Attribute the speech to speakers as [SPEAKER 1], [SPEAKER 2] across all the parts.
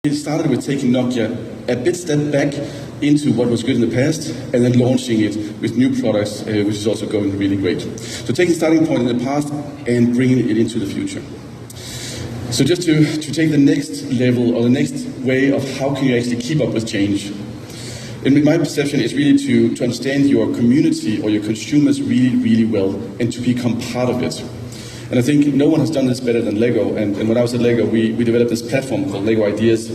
[SPEAKER 1] It started with taking Nokia a bit step back into what was good in the past and then launching it with new products, which is also going really great. So taking starting point in the past and bringing it into the future. So just to take the next level or the next way of how can you actually keep up with change. And my perception is really to understand your community or your consumers really, really well and to become part of it. And I think no one has done this better than Lego. And when I was at Lego, we developed this platform called Lego Ideas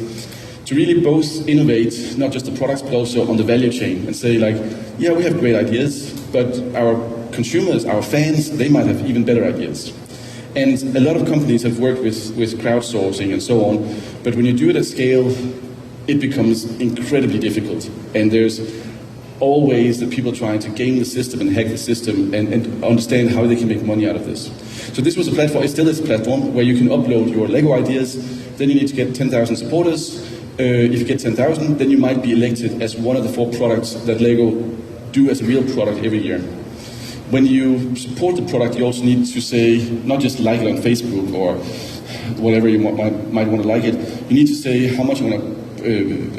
[SPEAKER 1] to really both innovate, not just the products, but also on the value chain and say like, yeah, we have great ideas, but our consumers, our fans, they might have even better ideas. And a lot of companies have worked with crowdsourcing and so on, but when you do it at scale, it becomes incredibly difficult. And there's always the people trying to game the system and hack the system and understand how they can make money out of this. So this was a platform, it still is a platform, where you can upload your Lego ideas, then you need to get 10,000 supporters. If you get 10,000, then you might be elected as one of the 4 products that Lego do as a real product every year. When you support the product, you also need to say, not just like it on Facebook or whatever you might want to like it, you need to say how much you want to,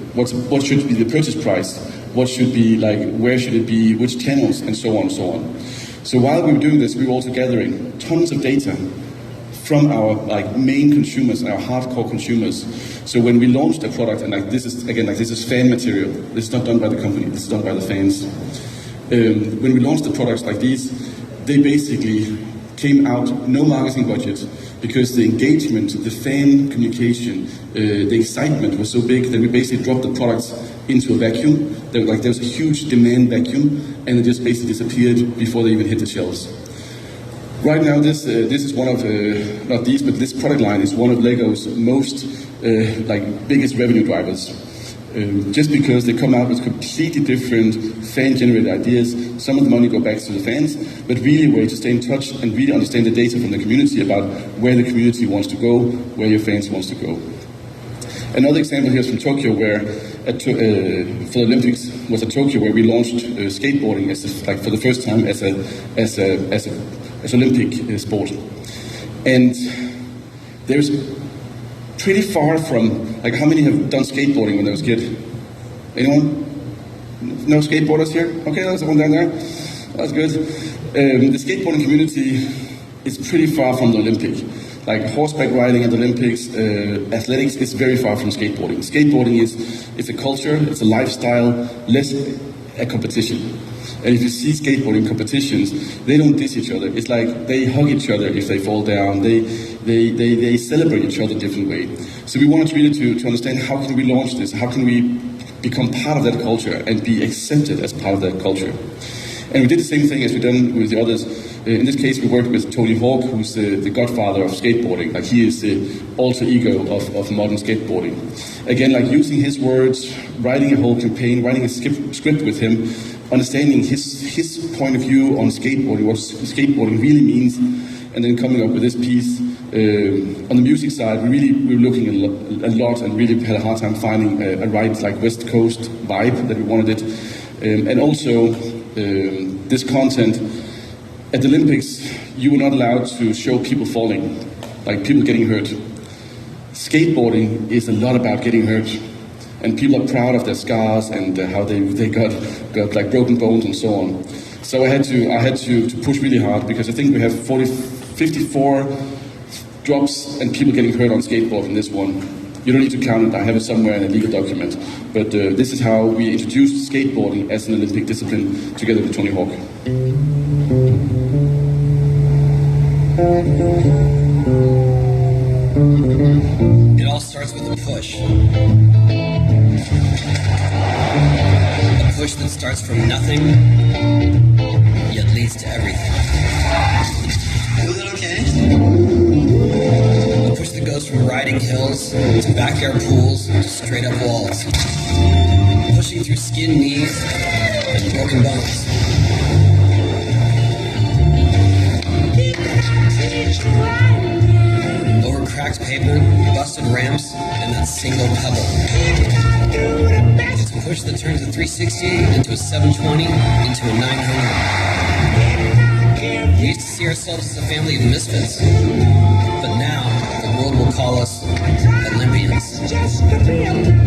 [SPEAKER 1] what should be the purchase price, what should be like, where should it be, which channels, and so on and so on. So while we were doing this, we were also gathering tons of data from our like main consumers and our hardcore consumers. So when we launched a product, and like this is fan material. This is not done by the company. This is done by the fans. When we launched the products like these, they basically came out no marketing budget because the engagement, the fan communication, the excitement was so big that we basically dropped the products into a vacuum. There was a huge demand vacuum, and it just basically disappeared before they even hit the shelves. Right now, this is one of not these, but this product line is one of Lego's most biggest revenue drivers. Just because they come out with completely different fan-generated ideas. Some of the money go back to the fans, but really a way to stay in touch and really understand the data from the community about where the community wants to go, where your fans wants to go. Another example here is from Tokyo, where for the Olympics was at Tokyo, where we launched skateboarding for the first time as Olympic sport. And there's pretty far from, like, how many have done skateboarding when they was a kid? Anyone? No skateboarders here? Okay, there's one down there. That's good. The skateboarding community is pretty far from the Olympic. Like horseback riding at the Olympics, athletics is very far from skateboarding. Skateboarding is a culture, it's a lifestyle, less a competition. And if you see skateboarding competitions, they don't diss each other. It's like they hug each other if they fall down. They celebrate each other a different way. So we wanted really to understand how can we launch this? How can we become part of that culture and be accepted as part of that culture? And we did the same thing as we've done with the others. In this case, we worked with Tony Hawk, who's the godfather of skateboarding. Like, he is the alter ego of modern skateboarding. Again, like using his words, writing a whole campaign, writing a script with him, understanding his point of view on skateboarding, what skateboarding really means, and then coming up with this piece. On the music side, we were looking a lot and really had a hard time finding a right, like, West Coast vibe that we wanted it. And also, this content, at the Olympics, you were not allowed to show people falling, like people getting hurt. Skateboarding is a lot about getting hurt, and people are proud of their scars and how they got like broken bones and so on. So I had to push really hard, because I think we have 54 drops and people getting hurt on skateboard in this one. You don't need to count it, I have it somewhere in a legal document. But this is how we introduced skateboarding as an Olympic discipline together with Tony Hawk.
[SPEAKER 2] It all starts with a push. A push that starts from nothing, yet leads to everything. Is it okay? A push that goes from riding hills to backyard pools to straight up walls. Pushing through skinned knees and broken bones. Over cracked paper, busted ramps, and that single pebble. It's a push that turns a 360 into a 720 into a 900. We used to see ourselves as a family of misfits, but now the world will call us Olympians. hands.
[SPEAKER 3] Just to be a